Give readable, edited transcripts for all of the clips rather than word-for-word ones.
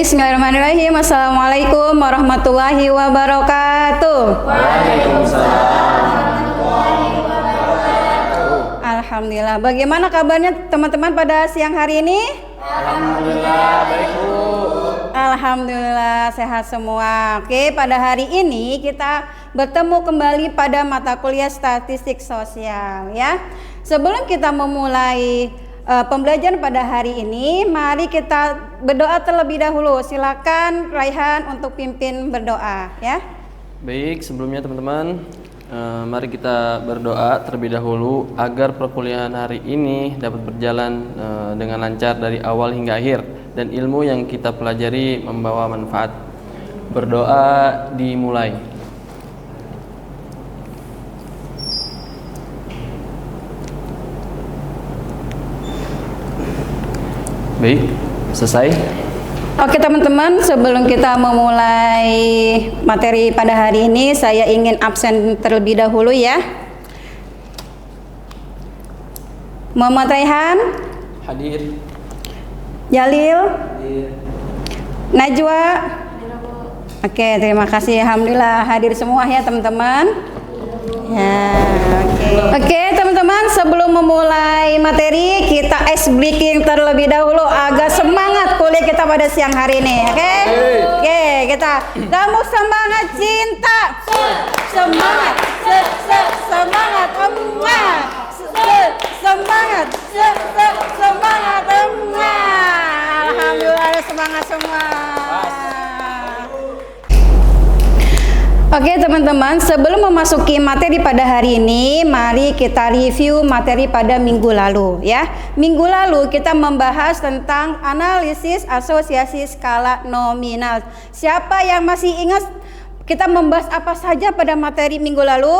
Bismillahirrahmanirrahim. Assalamualaikum warahmatullahi wabarakatuh. Alhamdulillah. Bagaimana kabarnya teman-teman pada siang hari ini? Alhamdulillah baik Bu. Alhamdulillah sehat semua. Oke, pada hari ini kita bertemu kembali pada mata kuliah statistik sosial ya. Sebelum kita memulai pembelajaran pada hari ini, mari kita berdoa terlebih dahulu. Silakan Raihan untuk pimpin berdoa ya. Baik, sebelumnya teman-teman, mari kita berdoa terlebih dahulu agar perkuliahan hari ini dapat berjalan dengan lancar dari awal hingga akhir dan ilmu yang kita pelajari membawa manfaat. Berdoa dimulai. Baik, selesai. Oke teman-teman, sebelum kita memulai materi pada hari ini, saya ingin absen terlebih dahulu ya. Muhammad Raihan, Hadir. Jalil, Hadir. Najwa. Oke, terima kasih. Alhamdulillah hadir semua ya teman-teman. Ya, oke teman-teman, sebelum memulai materi kita ice breaking terlebih dahulu agar semangat kuliah kita pada siang hari ini. Oke, kita kamu semangat cinta, semangat, semangat emak, semangat, semangat emak. Alhamdulillah semangat semua. Oke teman-teman, sebelum memasuki materi pada hari ini, mari kita review materi pada minggu lalu ya. Minggu lalu kita membahas tentang analisis asosiasi skala nominal. Siapa yang masih ingat kita membahas apa saja pada materi minggu lalu?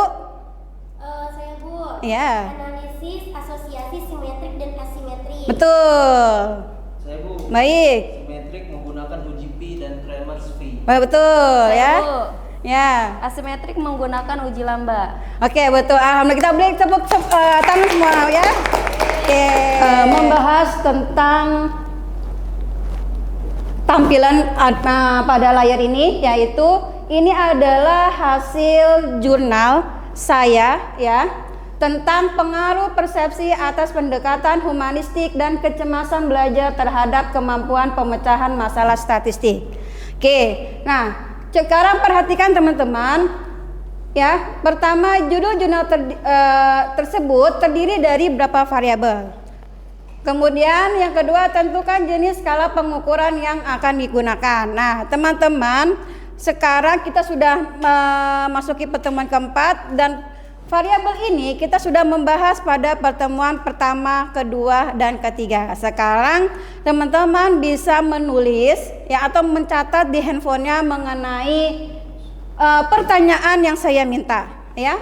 Saya Bu. Ya. Analisis asosiasi simetrik dan asimetrik. Betul. Saya Bu. Baik. Simetrik menggunakan uji P dan Kramers V. Betul ya. Bu. Ya. Asimetrik menggunakan uji lamba. Oke, betul. Alhamdulillah, kita beri tepuk tangan semua ya. Oke. Membahas tentang tampilan pada layar ini, yaitu ini adalah hasil jurnal saya ya tentang pengaruh persepsi atas pendekatan humanistik dan kecemasan belajar terhadap kemampuan pemecahan masalah statistik. Oke. Nah, sekarang perhatikan teman-teman ya. Pertama, judul jurnal tersebut terdiri dari berapa variabel. Kemudian yang kedua, tentukan jenis skala pengukuran yang akan digunakan. Nah teman-teman, sekarang kita sudah memasuki pertemuan keempat dan variabel ini kita sudah membahas pada pertemuan pertama, kedua, dan ketiga. Sekarang teman-teman bisa menulis ya atau mencatat di handphonenya mengenai pertanyaan yang saya minta ya.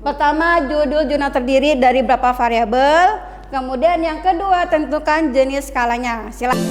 Pertama, judul jurnal terdiri dari berapa variabel. Kemudian yang kedua, tentukan jenis skalanya. Silakan.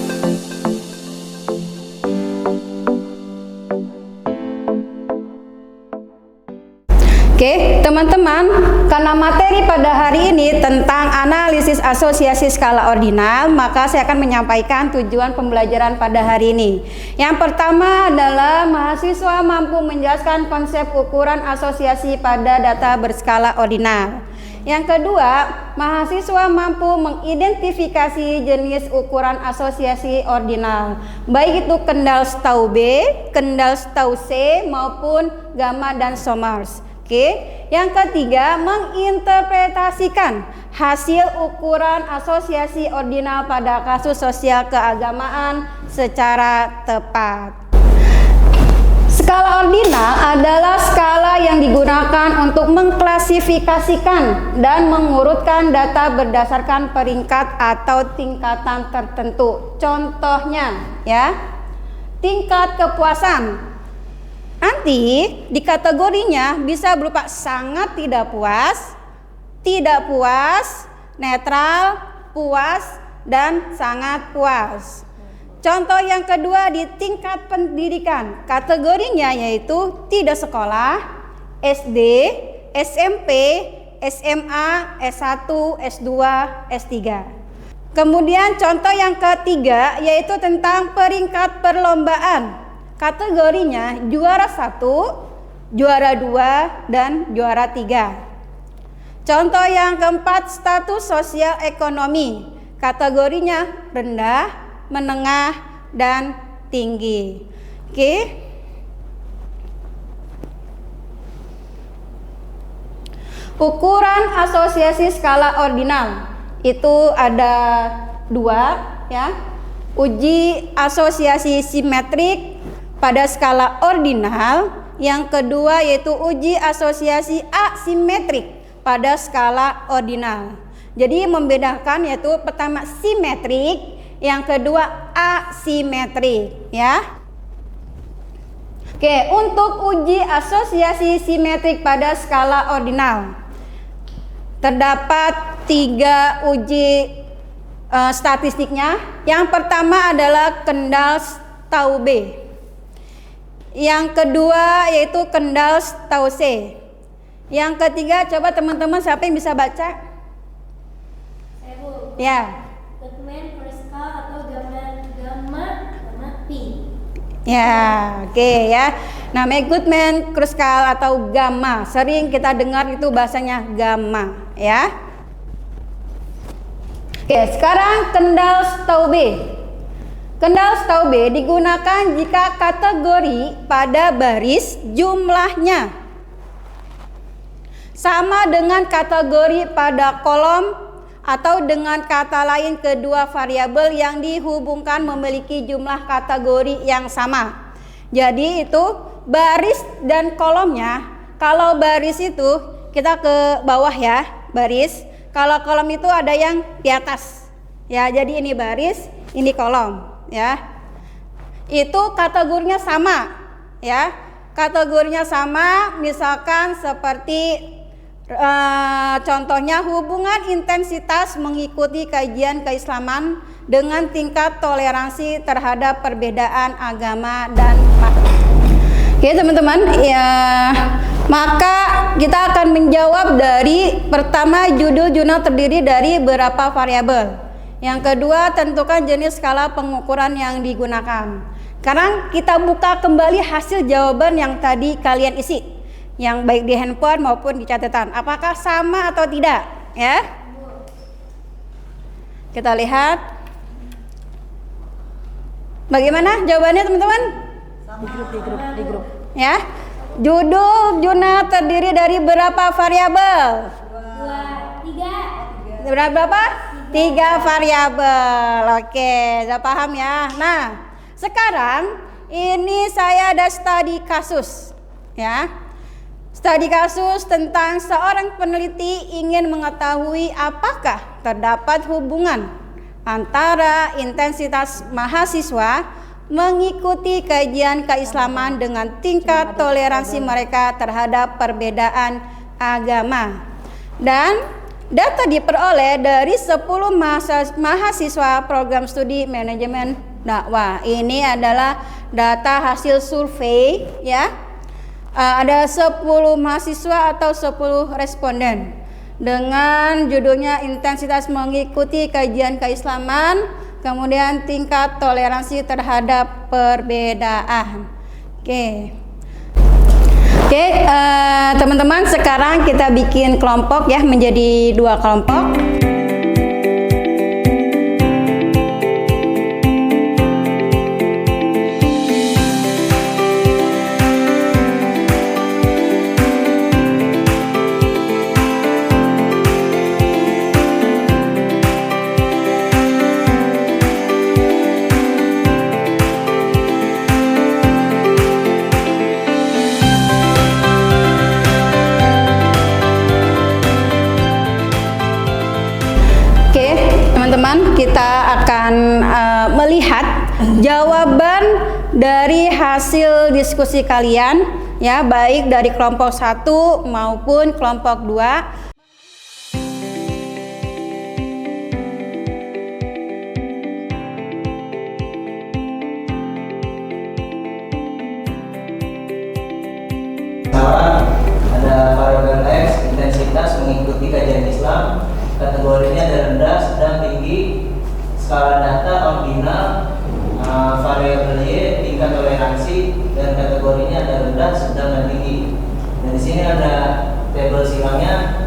Oke, teman-teman, karena materi pada hari ini tentang analisis asosiasi skala ordinal, maka saya akan menyampaikan tujuan pembelajaran pada hari ini. Yang pertama adalah mahasiswa mampu menjelaskan konsep ukuran asosiasi pada data berskala ordinal. Yang kedua, mahasiswa mampu mengidentifikasi jenis ukuran asosiasi ordinal, baik itu kendal Stau B, kendal Stau C, maupun gamma dan Somers. Oke, yang ketiga, menginterpretasikan hasil ukuran asosiasi ordinal pada kasus sosial keagamaan secara tepat. Skala ordinal adalah skala yang digunakan untuk mengklasifikasikan dan mengurutkan data berdasarkan peringkat atau tingkatan tertentu. Contohnya ya, tingkat kepuasan. Nanti di kategorinya bisa berupa sangat tidak puas, netral, puas, dan sangat puas. Contoh yang kedua di tingkat pendidikan, kategorinya yaitu tidak sekolah, SD, SMP, SMA, S1, S2, S3. Kemudian contoh yang ketiga yaitu tentang peringkat perlombaan. Kategorinya juara 1, juara 2, dan juara 3. Contoh yang keempat, status sosial ekonomi. Kategorinya rendah, menengah, dan tinggi. Oke. Ukuran asosiasi skala ordinal itu ada 2 ya. Uji asosiasi simetrik pada skala ordinal, yang kedua yaitu uji asosiasi asimetrik pada skala ordinal. Jadi membedakan yaitu pertama simetrik, yang kedua asimetrik ya. Oke, untuk uji asosiasi simetrik pada skala ordinal terdapat 3 uji statistiknya. Yang pertama adalah Kendall-Taube. Yang kedua yaitu Kendall-Taube. Yang ketiga, coba teman-teman siapa yang bisa baca? Saya Bu. Ya. Goodman, Kruskal atau gamma warna pink. Ya, oke ya. Namanya Goodman, Kruskal atau gamma. Sering kita dengar itu bahasanya gamma ya. Oke, sekarang Kendall-Taube. Kendall-Taube digunakan jika kategori pada baris jumlahnya sama dengan kategori pada kolom, atau dengan kata lain kedua variabel yang dihubungkan memiliki jumlah kategori yang sama. Jadi itu baris dan kolomnya. Kalau baris itu kita ke bawah ya, baris. Kalau kolom itu ada yang di atas. Ya, jadi ini baris, ini kolom ya. Itu kategorinya sama ya. Kategorinya sama, misalkan seperti contohnya hubungan intensitas mengikuti kajian keislaman dengan tingkat toleransi terhadap perbedaan agama dan Oke teman-teman, ya, maka kita akan menjawab dari pertama, judul jurnal terdiri dari berapa variabel. Yang kedua, tentukan jenis skala pengukuran yang digunakan. Sekarang kita buka kembali hasil jawaban yang tadi kalian isi, yang baik di handphone maupun di catatan. Apakah sama atau tidak? Ya. Kita lihat. Bagaimana jawabannya teman-teman? Di grup. Ya. Judul jurnal terdiri dari berapa variabel? 2, 3. Berapa? 3 variabel. Oke, sudah paham ya. Nah, sekarang ini saya ada studi kasus ya. Studi kasus tentang seorang peneliti ingin mengetahui apakah terdapat hubungan antara intensitas mahasiswa mengikuti kajian keislaman dengan tingkat toleransi mereka terhadap perbedaan agama. Dan data diperoleh dari 10 mahasiswa program studi manajemen dakwah. Ini adalah data hasil survei ya. Ada 10 mahasiswa atau 10 responden dengan judulnya intensitas mengikuti kajian keislaman, kemudian tingkat toleransi terhadap perbedaan. Oke, teman-teman, sekarang kita bikin kelompok ya, menjadi 2 kelompok. Teman-teman, kita akan melihat jawaban dari hasil diskusi kalian ya, baik dari kelompok 1 maupun kelompok 2. Ada variabel X, intensitas mengikuti kajian Islam, kategorinya ada rendah, sedang, tinggi, skala data ordinal, variabel Y, tingkat toleransi, dan kategorinya ada rendah, sedang, dan tinggi. Dan di sini ada tabel silangnya.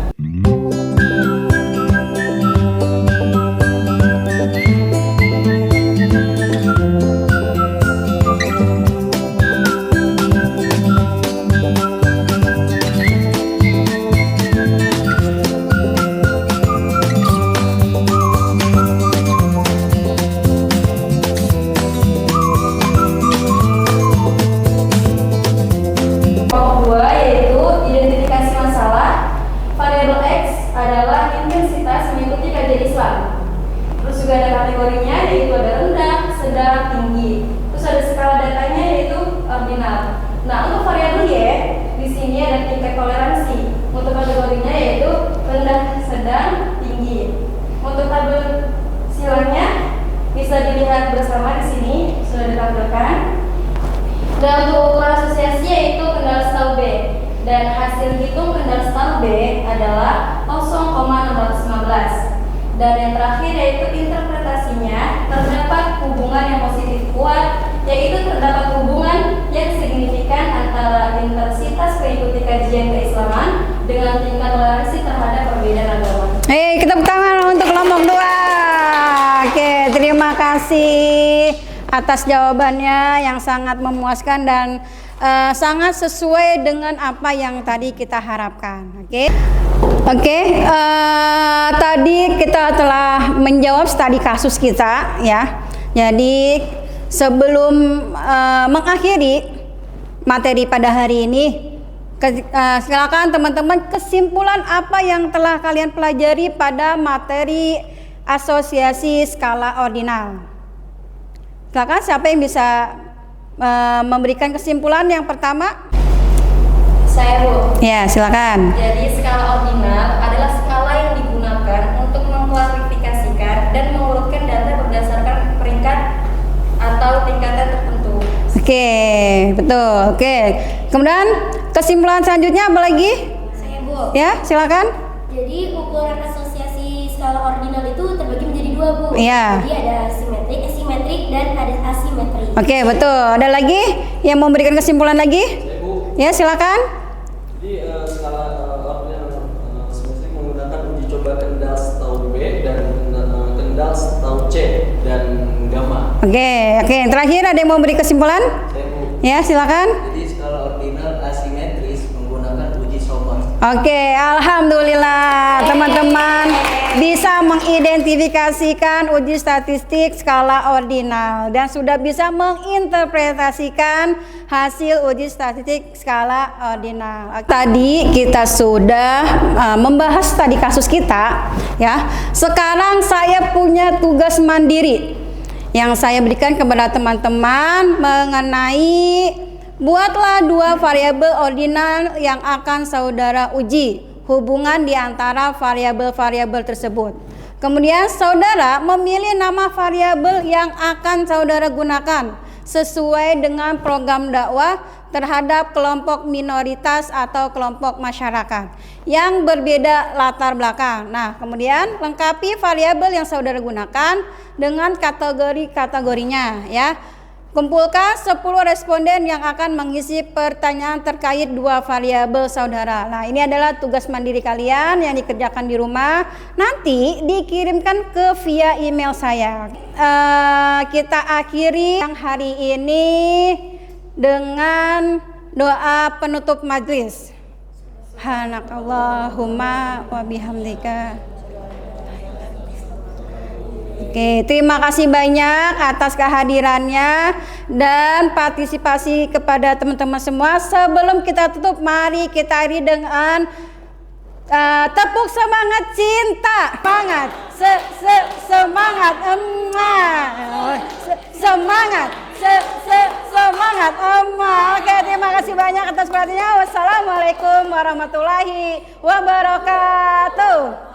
Kelompok 2 yaitu identifikasi masalah. Variabel X adalah intensitas mengikuti kajian Islam. Terus juga ada kategorinya yaitu ada rendah, sedang, tinggi. Terus ada skala datanya yaitu ordinal. Nah, untuk variabel Y di sini ada tingkat toleransi. Untuk kategorinya yaitu rendah, sedang, tinggi. Untuk tabel silangnya bisa dilihat bersama di sini sudah ditampilkan. Dan untuk ukuran asosiasi yaitu kendal setahu B, dan hasil hitung kendal setahu B adalah 0,615. Dan yang terakhir yaitu interpretasinya, terdapat hubungan yang positif kuat, yaitu terdapat hubungan yang signifikan antara intensitas mengikuti kajian keislaman dengan tingkat toleransi terhadap perbedaan agama. Hei, kita tangan untuk kelompok 2. Oke, terima kasih atas jawabannya yang sangat memuaskan dan sangat sesuai dengan apa yang tadi kita harapkan. Oke, tadi kita telah menjawab studi kasus kita ya. Jadi sebelum mengakhiri materi pada hari ini, silakan teman-teman kesimpulan apa yang telah kalian pelajari pada materi asosiasi skala ordinal. Silakan, siapa yang bisa memberikan kesimpulan yang pertama? Saya, Bu. Ya, silakan. Jadi skala ordinal adalah skala yang digunakan untuk mengklasifikasikan dan mengurutkan data berdasarkan peringkat atau tingkatan tertentu. Oke, betul. Oke. Kemudian kesimpulan selanjutnya apa lagi? Saya, Bu. Ya, silakan. Jadi ukuran asosiasi skala ordinal itu terbagi menjadi 2, Bu. Iya. Jadi ada simetrik, asimetrik, dan ada asimetri. Oke, betul. Ada lagi yang mau memberikan kesimpulan lagi? Ya, silakan. Jadi skala ordinal semestinya menggunakan uji coba kendal setahu B dan kendal setahu C dan gamma. Oke. Yang terakhir ada yang mau memberi kesimpulan? Saya, Bu. Ya, silakan. Jadi skala ordinal asimetris menggunakan uji Sommer. Oke, alhamdulillah teman-teman bisa mengidentifikasikan uji statistik skala ordinal dan sudah bisa menginterpretasikan hasil uji statistik skala ordinal. Tadi kita sudah membahas tadi kasus kita ya. Sekarang saya punya tugas mandiri yang saya berikan kepada teman-teman mengenai buatlah 2 variabel ordinal yang akan saudara uji hubungan di antara variabel-variabel tersebut. Kemudian saudara memilih nama variabel yang akan saudara gunakan sesuai dengan program dakwah terhadap kelompok minoritas atau kelompok masyarakat yang berbeda latar belakang. Nah, kemudian lengkapi variabel yang saudara gunakan dengan kategori-kategorinya ya. Kumpulkan 10 responden yang akan mengisi pertanyaan terkait 2 variabel saudara. Nah, ini adalah tugas mandiri kalian yang dikerjakan di rumah. Nanti dikirimkan ke via email saya. Kita akhiri yang hari ini dengan doa penutup majelis. Subhanakallahumma wa bihamdika. Oke, terima kasih banyak atas kehadirannya dan partisipasi kepada teman-teman semua. Sebelum kita tutup, mari kita akhiri dengan tepuk semangat cinta. Semangat, semangat, semangat, semangat, Oke, terima kasih banyak atas perhatiannya. Wassalamualaikum warahmatullahi wabarakatuh.